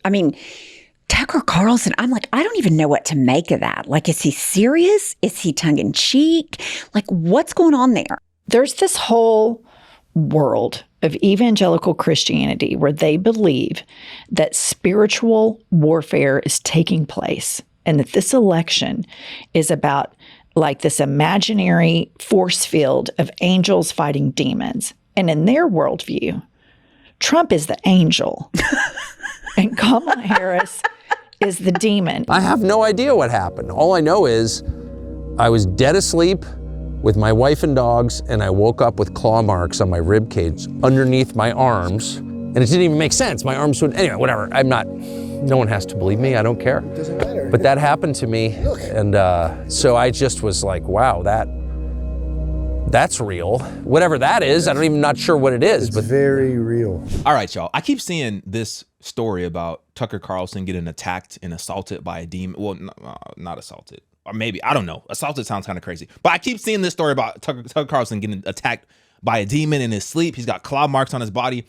I mean, Tucker Carlson, I'm like, I don't even know what to make of that. Like, is he serious? Is he tongue in cheek? Like, what's going on there? There's this whole world of evangelical Christianity where they believe that spiritual warfare is taking place and that this election is about like this imaginary force field of angels fighting demons. And in their worldview, Trump is the angel and Kamala Harris is the demon. I have no idea what happened. All I know is I was dead asleep with my wife and dogs, and I woke up with claw marks on my rib cage underneath my arms, and it didn't even make sense. My arms would, anyway, whatever. No one has to believe me. I don't care. It doesn't matter. But that happened to me, and so I just was like, wow, that's real. Whatever that is, I'm not sure what it is. It's very real. All right, y'all. I keep seeing this story about Tucker Carlson getting attacked and assaulted by a demon. Well, not assaulted. Or maybe, I don't know. Assaulted sounds kind of crazy. But I keep seeing this story about Tucker Carlson getting attacked by a demon in his sleep. He's got claw marks on his body,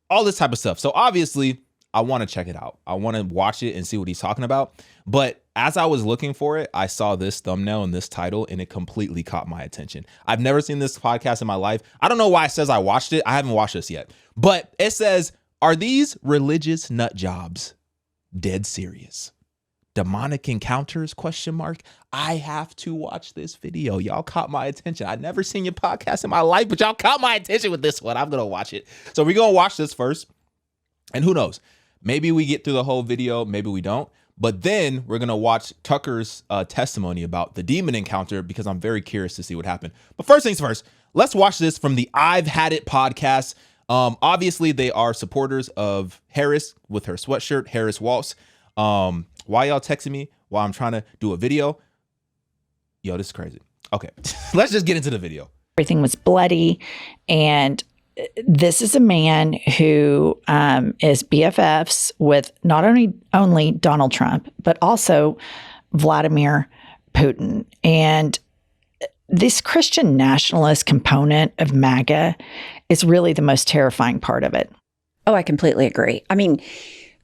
all this type of stuff. So obviously, I want to check it out. I want to watch it and see what he's talking about. But as I was looking for it, I saw this thumbnail and this title, and it completely caught my attention. I've never seen this podcast in my life. I don't know why it says I watched it. I haven't watched this yet. But it says, are these religious nut jobs dead serious? Demonic encounters, ? I have to watch this video. Y'all caught my attention. I've never seen your podcast in my life, but y'all caught my attention with this one. I'm going to watch it. So we're going to watch this first. And who knows? Maybe we get through the whole video. Maybe we don't. But then we're going to watch Tucker's testimony about the demon encounter because I'm very curious to see what happened. But first things first, let's watch this from the I've Had It podcast. Obviously, they are supporters of Harris with her sweatshirt, Harris Waltz. Why y'all texting me while I'm trying to do a video? Yo, this is crazy. Okay, let's just get into the video. Everything was bloody. And this is a man who is BFFs with not only Donald Trump, but also Vladimir Putin. And this Christian nationalist component of MAGA is really the most terrifying part of it. Oh, I completely agree. I mean,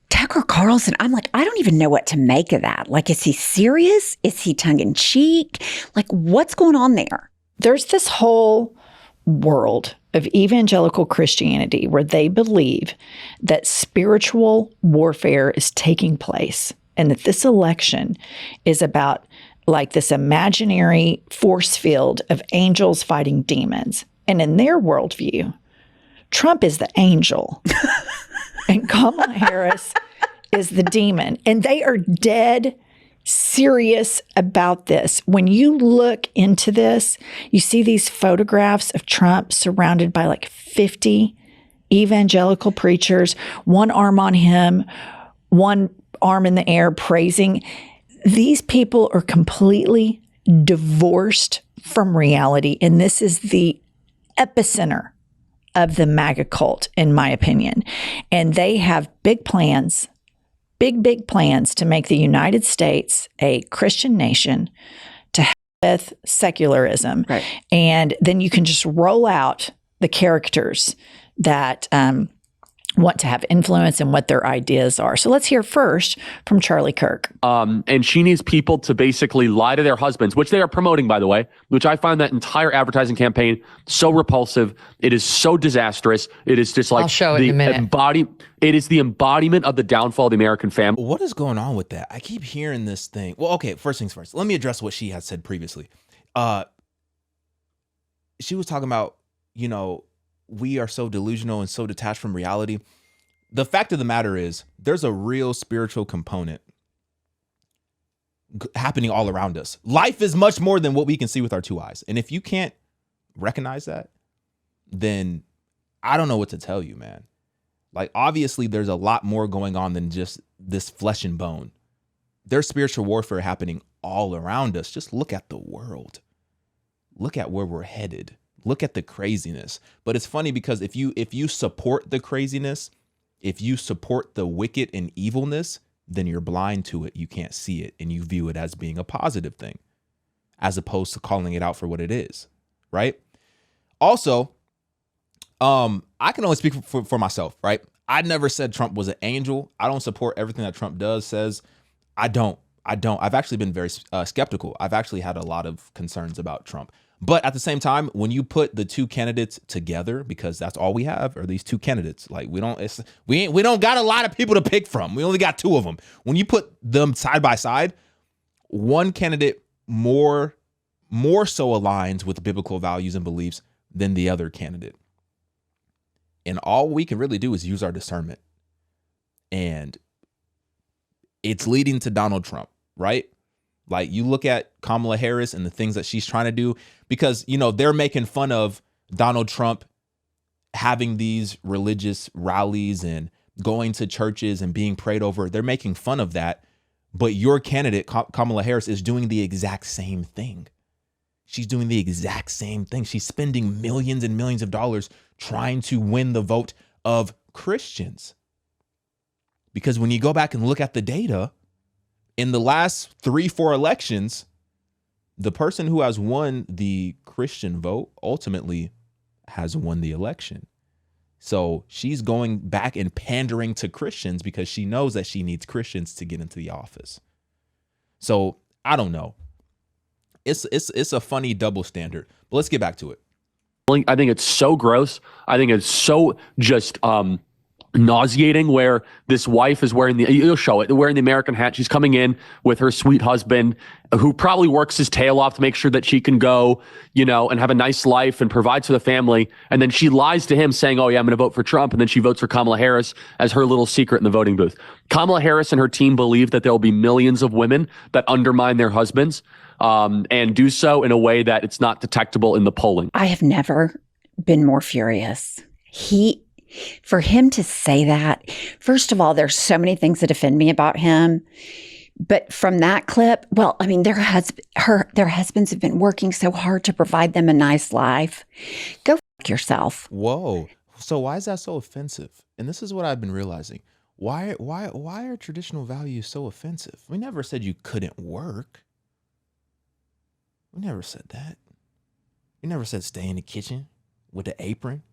Tucker Carlson, I'm like, I don't even know what to make of that. Like, is he serious? Is he tongue in cheek? Like, what's going on there? There's this whole world of evangelical Christianity where they believe that spiritual warfare is taking place and that this election is about like this imaginary force field of angels fighting demons. And in their worldview, Trump is the angel and Kamala Harris is the demon. And they are dead serious about this. When you look into this, you see these photographs of Trump surrounded by like 50 evangelical preachers, one arm on him, one arm in the air praising. These people are completely divorced from reality. And this is the epicenter of the MAGA cult, in my opinion. And they have big plans to make the United States a Christian nation, to help with secularism. Right. And then you can just roll out the characters that want to have influence and what their ideas are. So let's hear first from Charlie Kirk. And she needs people to basically lie to their husbands, which they are promoting, by the way, which I find that entire advertising campaign so repulsive. It is so disastrous. It is just like I'll show it in a minute. It is the embodiment of the downfall of the American family. What is going on with that? I keep hearing this thing. Well, okay, first things first. Let me address what she had said previously. She was talking about, we are so delusional and so detached from reality. The fact of the matter is there's a real spiritual component happening all around us. Life is much more than what we can see with our two eyes. And if you can't recognize that, then I don't know what to tell you, man. Like, obviously there's a lot more going on than just this flesh and bone. There's spiritual warfare happening all around us. Just look at the world. Look at where we're headed. Look at the craziness. But it's funny because if you support the craziness, if you support the wicked and evilness, then you're blind to it. You can't see it and you view it as being a positive thing as opposed to calling it out for what it is, right? Also, I can only speak for myself, right? I never said Trump was an angel. I don't support everything that Trump says. I don't. I've actually been very skeptical. I've actually had a lot of concerns about Trump. But at the same time, when you put the two candidates together, because that's all we have are these two candidates. Like we don't got a lot of people to pick from. We only got two of them. When you put them side by side, one candidate more so aligns with biblical values and beliefs than the other candidate. And all we can really do is use our discernment. And it's leading to Donald Trump, right? Like you look at Kamala Harris and the things that she's trying to do, because, you know, they're making fun of Donald Trump having these religious rallies and going to churches and being prayed over. They're making fun of that. But your candidate, Kamala Harris, is doing the exact same thing. She's doing the exact same thing. She's spending millions and millions of dollars trying to win the vote of Christians. Because when you go back and look at the data, in the last 3-4 elections, the person who has won the Christian vote ultimately has won the election. So she's going back and pandering to Christians because she knows that she needs Christians to get into the office. So I don't know. It's a funny double standard. But let's get back to it. I think it's so gross. I think it's so just nauseating where this wife is wearing you'll show it, wearing the American hat. She's coming in with her sweet husband who probably works his tail off to make sure that she can go, you know, and have a nice life and provides for the family. And then she lies to him saying, oh yeah, I'm going to vote for Trump. And then she votes for Kamala Harris as her little secret in the voting booth. Kamala Harris and her team believe that there will be millions of women that undermine their husbands and do so in a way that it's not detectable in the polling. I have never been more furious. For him to say that, first of all, there's so many things that offend me about him. But from that clip, well, I mean, their husbands have been working so hard to provide them a nice life. Go f*** yourself. Whoa. So why is that so offensive? And this is what I've been realizing. Why are traditional values so offensive? We never said you couldn't work. We never said that. We never said stay in the kitchen with the apron.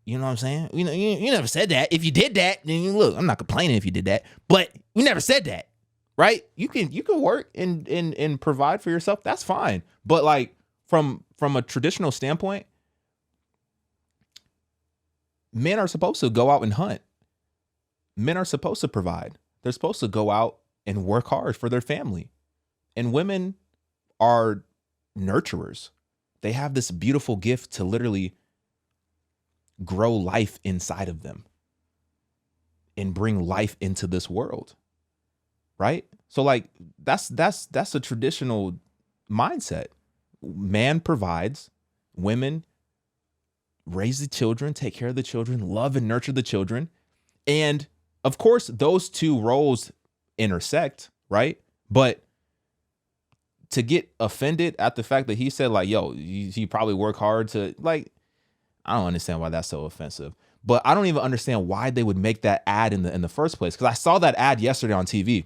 You know what I'm saying? You know, you never said that. If you did that, then look, I'm not complaining if you did that, but we never said that, right? You can work and provide for yourself. That's fine. But like from a traditional standpoint, men are supposed to go out and hunt. Men are supposed to provide. They're supposed to go out and work hard for their family. And women are nurturers. They have this beautiful gift to literally grow life inside of them and bring life into this world. Right? So like that's a traditional mindset. Man provides, women raise the children, take care of the children, love and nurture the children. And of course, those two roles intersect, right? But to get offended at the fact that he said like, yo, he probably work hard to like, I don't understand why that's so offensive, but I don't even understand why they would make that ad in the first place. Cause I saw that ad yesterday on TV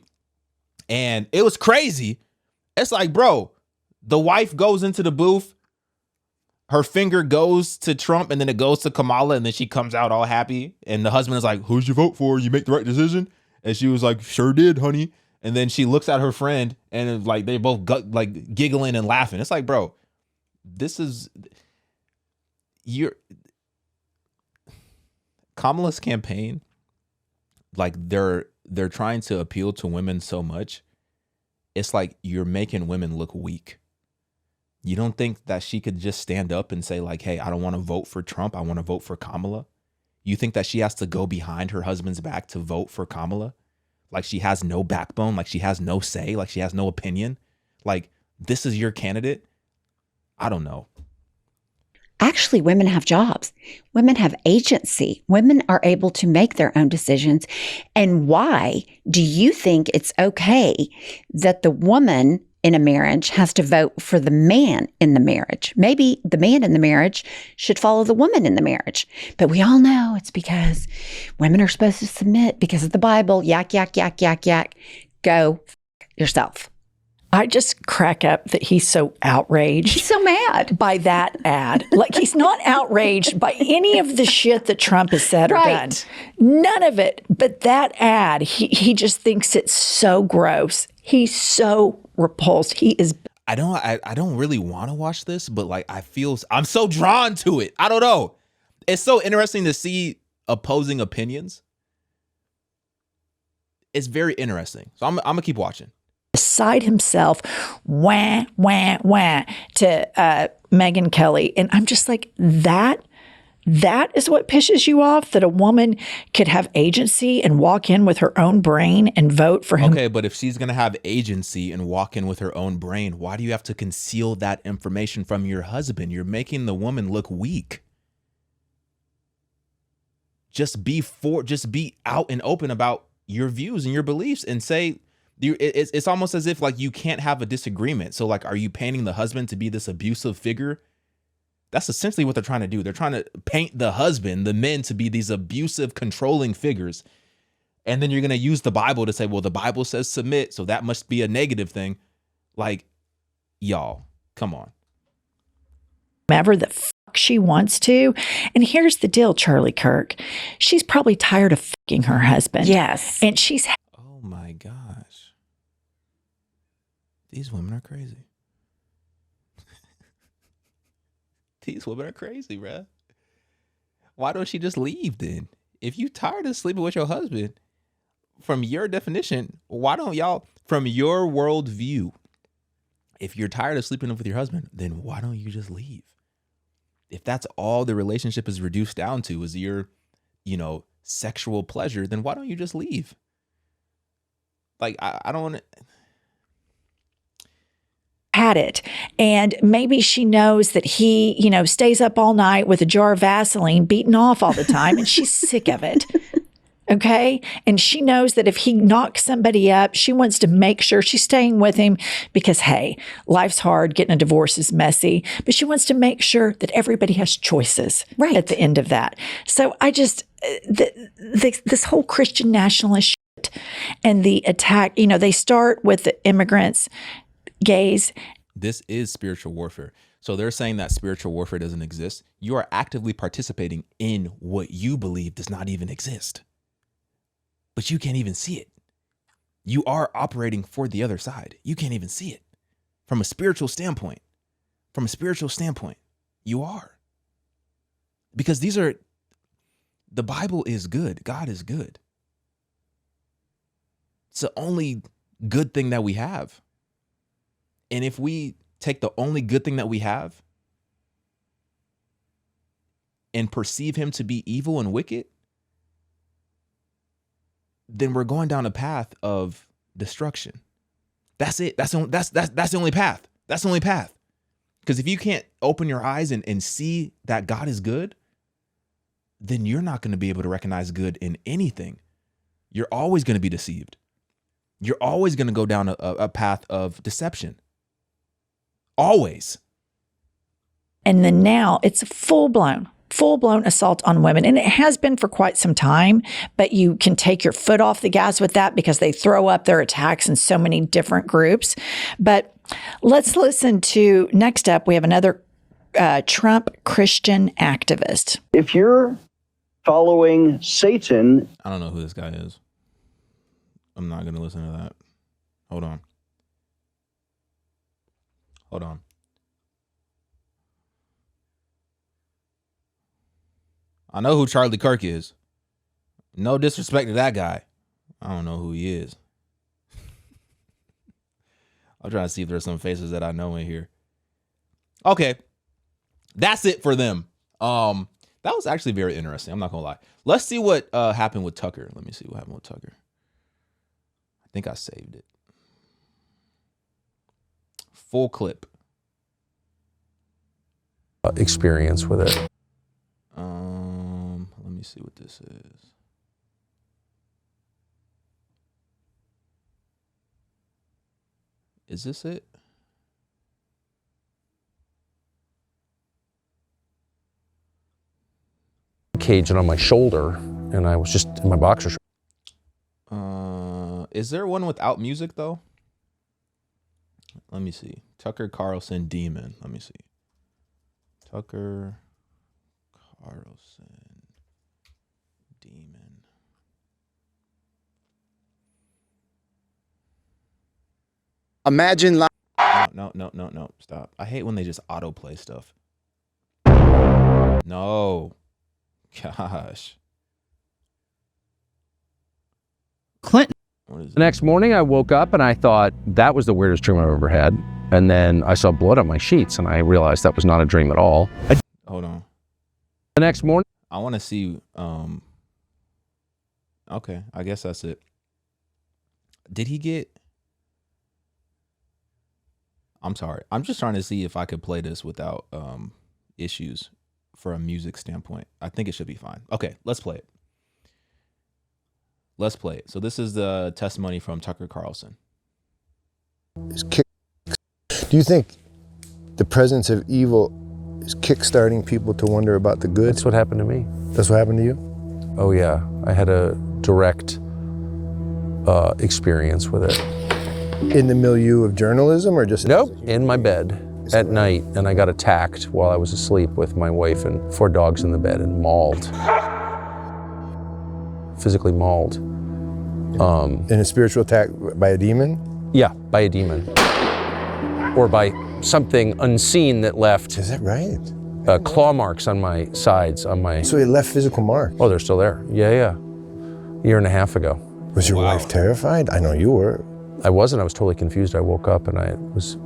and it was crazy. It's like, bro, the wife goes into the booth, her finger goes to Trump and then it goes to Kamala and then she comes out all happy. And the husband is like, who'd you vote for? You make the right decision. And she was like, sure did, honey. And then she looks at her friend and it's like, they both like giggling and laughing. It's like, bro, this is, Kamala's campaign, like they're trying to appeal to women so much. It's like you're making women look weak. You don't think that she could just stand up and say like, hey, I don't want to vote for Trump. I want to vote for Kamala. You think that she has to go behind her husband's back to vote for Kamala? Like she has no backbone, like she has no say, like she has no opinion. Like this is your candidate. I don't know. Actually, women have jobs. Women have agency. Women are able to make their own decisions. And why do you think it's okay that the woman in a marriage has to vote for the man in the marriage? Maybe the man in the marriage should follow the woman in the marriage. But we all know it's because women are supposed to submit because of the Bible. Yak, yak, yak, yak, yak. Go f- yourself. I just crack up that he's so outraged. He's so mad by that ad. Like, he's not outraged by any of the shit that Trump has said or done. None of it. But that ad, he just thinks it's so gross. He's so repulsed. He is. I don't really want to watch this, but like I'm so drawn to it. I don't know. It's so interesting to see opposing opinions. It's very interesting. So I'm gonna keep watching. Beside himself, wah, wah, wah, to Megyn Kelly. And I'm just like, that is what pisses you off? That a woman could have agency and walk in with her own brain and vote for him? Okay, but if she's going to have agency and walk in with her own brain, why do you have to conceal that information from your husband? You're making the woman look weak. Just be out and open about your views and your beliefs and say, it's almost as if like you can't have a disagreement. So like, are you painting the husband to be this abusive figure? That's essentially what they're trying to do. They're trying to paint the husband, the men, to be these abusive, controlling figures. And then you're going to use the Bible to say, well, the Bible says submit, so that must be a negative thing. Like, y'all, come on. Whoever the fuck she wants to. And here's the deal, Charlie Kirk. She's probably tired of fucking her husband. Yes. And she's... Oh my gosh. These women are crazy. These women are crazy, bruh. Why don't she just leave then? If you tired of sleeping with your husband, from your definition, why don't y'all, from your worldview, if you're tired of sleeping with your husband, then why don't you just leave? If that's all the relationship is reduced down to is your, sexual pleasure, then why don't you just leave? Like, I don't want to... Had it. And maybe she knows that he, stays up all night with a jar of Vaseline beaten off all the time, and she's sick of it. Okay. And she knows that if he knocks somebody up, she wants to make sure she's staying with him because, hey, life's hard. Getting a divorce is messy, but she wants to make sure that everybody has choices at the end of that. So I just, this whole Christian nationalist shit and the attack, they start with the immigrants, gays. This is spiritual warfare. So they're saying that spiritual warfare doesn't exist. You are actively participating in what you believe does not even exist. But you can't even see it. You are operating for the other side. You can't even see it. From a spiritual standpoint, you are. Because the Bible is good. God is good. It's the only good thing that we have. And if we take the only good thing that we have and perceive him to be evil and wicked, then we're going down a path of destruction. That's it. That's the only path. That's the only path. Because if you can't open your eyes and see that God is good, then you're not going to be able to recognize good in anything. You're always going to be deceived. You're always going to go down a path of deception. Always. And then now it's full-blown assault on women. And it has been for quite some time, but you can take your foot off the gas with that because they throw up their attacks in so many different groups. But let's listen to, next up, we have another Trump Christian activist. If you're following Satan... I don't know who this guy is. I'm not going to listen to that. Hold on. I know who Charlie Kirk is. No disrespect to that guy. I don't know who he is. I'm trying to see if there's some faces that I know in here. Okay. That's it for them. That was actually very interesting. I'm not going to lie. Let's see what happened with Tucker. Let me see what happened with Tucker. I think I saved it. Full clip. Experience with it. Let me see what this is. Is this it? Caging on my shoulder, and I was just in my boxer shorts. Is there one without music though? Let me see. Tucker Carlson demon. Let me see. Tucker Carlson demon. Imagine life. No. Stop. I hate when they just autoplay stuff. No. Gosh. Clinton. What is The next morning, I woke up and I thought that was the weirdest dream I've ever had. And then I saw blood on my sheets and I realized that was not a dream at all. Hold on. The next morning, I want to see. Okay, I guess that's it. Did he get? I'm sorry. I'm just trying to see if I could play this without issues for a music standpoint. I think it should be fine. Okay, let's play it. Let's play it. So this is the testimony from Tucker Carlson. Do you think the presence of evil is kickstarting people to wonder about the good? that's what happened to me. That's what happened to you? Oh yeah, I had a direct experience with it. In the milieu of journalism or just? Nope, in my bed at night, and I got attacked while I was asleep with my wife and 4 dogs in the bed and mauled. Physically mauled. In a spiritual attack by a demon? Yeah, by a demon. Or by something unseen that left Is that right? claw marks on my sides, on my... So it left physical mark. Oh, they're still there. Yeah. A year and a half ago. Was your wife terrified? I know you were. I wasn't. I was totally confused. I woke up and I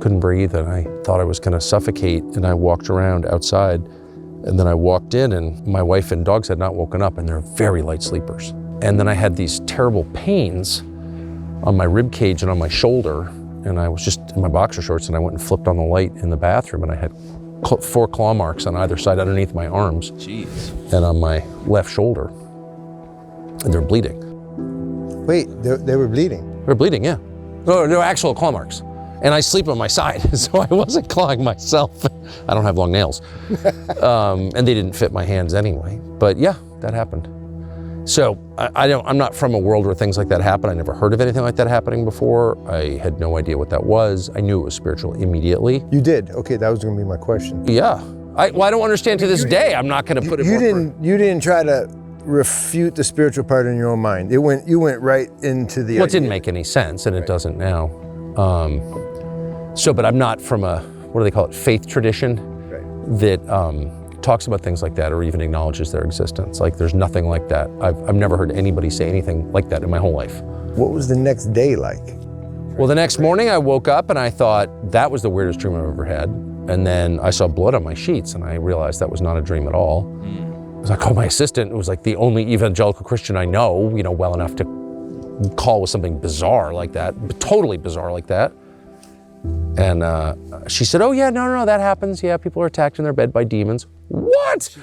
couldn't breathe and I thought I was going to suffocate, and I walked around outside, and then I walked in and my wife and dogs had not woken up, and they're very light sleepers. And then I had these terrible pains on my rib cage and on my shoulder, and I was just in my boxer shorts, and I went and flipped on the light in the bathroom, and I had 4 claw marks on either side underneath my arms. Jeez. And on my left shoulder, and they're bleeding. Wait, they were bleeding? They're bleeding, yeah. No, they're actual claw marks. And I sleep on my side, so I wasn't clawing myself. I don't have long nails. And they didn't fit my hands anyway. But yeah, that happened. So I'm not from a world where things like that happen. I never heard of anything like that happening before. I had no idea what that was. I knew it was spiritual immediately. You did? Okay, that was gonna be my question. Yeah. I don't understand to this day. I'm not gonna put it You more... you didn't try to refute the spiritual part in your own mind. You went right into the Well, it didn't make any sense, and it doesn't now. But I'm not from a, what do they call it, faith tradition that talks about things like that or even acknowledges their existence. Like, there's nothing like that. I've never heard anybody say anything like that in my whole life. What was the next day like? Well, the next morning I woke up and I thought that was the weirdest dream I've ever had. And then I saw blood on my sheets and I realized that was not a dream at all. So I called my assistant, who was like the only evangelical Christian I know, well enough to call with something bizarre like that, totally bizarre like that. And she said, oh yeah, no, that happens. Yeah, people are attacked in their bed by demons. What?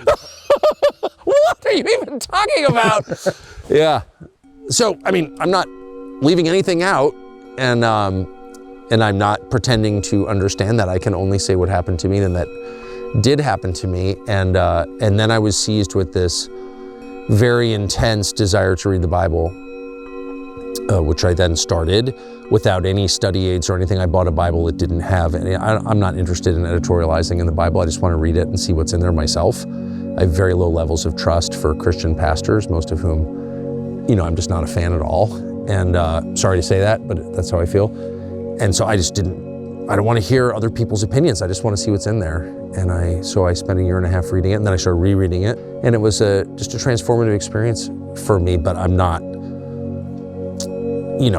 What are you even talking about? Yeah. So, I'm not leaving anything out, and I'm not pretending to understand that. I can only say what happened to me, and that did happen to me. And then I was seized with this very intense desire to read the Bible, which I then started without any study aids or anything. I bought a Bible that didn't have any. I'm not interested in editorializing in the Bible. I just want to read it and see what's in there myself. I have very low levels of trust for Christian pastors, most of whom, I'm just not a fan at all. And sorry to say that, but that's how I feel. And so I don't want to hear other people's opinions. I just want to see what's in there. And so I spent a year and a half reading it, and then I started rereading it. And it was just a transformative experience for me, but I'm not,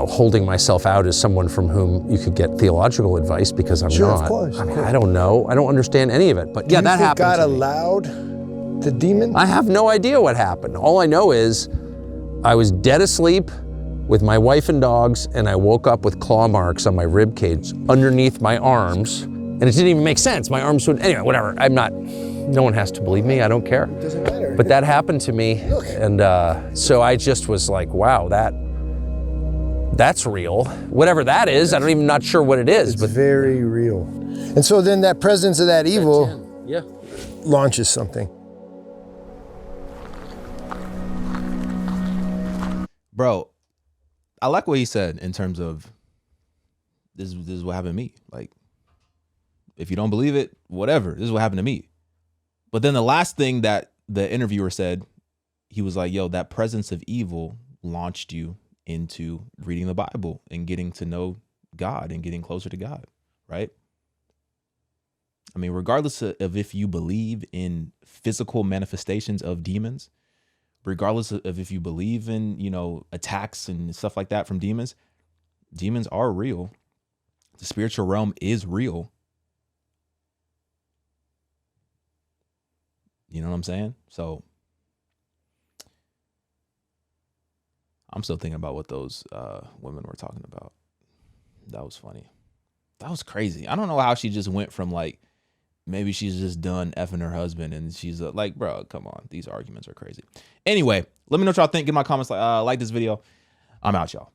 holding myself out as someone from whom you could get theological advice, because I'm Sure, not. of course. I don't know. I don't understand any of it. But yeah, that happened. God to me. allowed the demon? I have no idea what happened. All I know is I was dead asleep with my wife and dogs, and I woke up with claw marks on my rib cage underneath my arms, and it didn't even make sense. My arms would, anyway, whatever. No one has to believe me. I don't care. It doesn't matter. But that happened to me, and so I just was like, wow, that's real. Whatever that is, I'm even not sure what it is. It's but very real. And so then that presence of that evil launches something. Bro, I like what he said in terms of this is what happened to me. Like, if you don't believe it, whatever. This is what happened to me. But then the last thing that the interviewer said, he was like, yo, that presence of evil launched you into reading the Bible and getting to know God and getting closer to God, right? I mean, regardless of if you believe in physical manifestations of demons, regardless of if you believe in, you know, attacks and stuff like that from demons, demons are real. The spiritual realm is real. You know what I'm saying? So I'm still thinking about what those women were talking about. That was funny. That was crazy. I don't know how she just went from like, maybe she's just done effing her husband and she's like, bro, come on. These arguments are crazy. Anyway, let me know what y'all think. Get in my comments, like this video. I'm out, y'all.